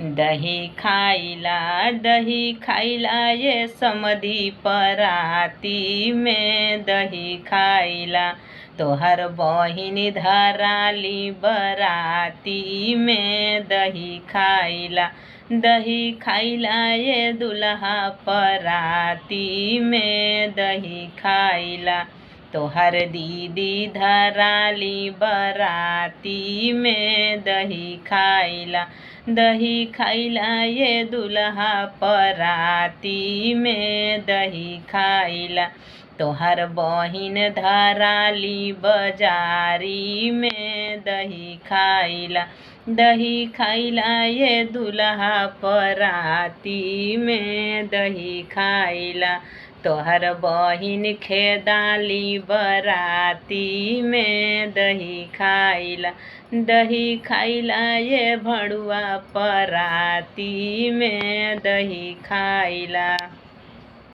दही खाइला ये समधी पराती में दही खाइला। तोहर बहिन धराली बराती में दही खाइला। दही खाइला ये दुल्हा पराती में दही खाइला। तोहर दीदी धराली बराती में दही खाइला। दही खाइला ये दुल्हा पराती में दही खाइला। तोहर बहिन धराली बाजारी में दही खाइला। दही खाइला ये दुल्हा पराती में दही खाइला। तोहर बहिन खेदाली बराती में दही खाइला। दही खाइला ये भड़ुआ पराती में दही खाइला।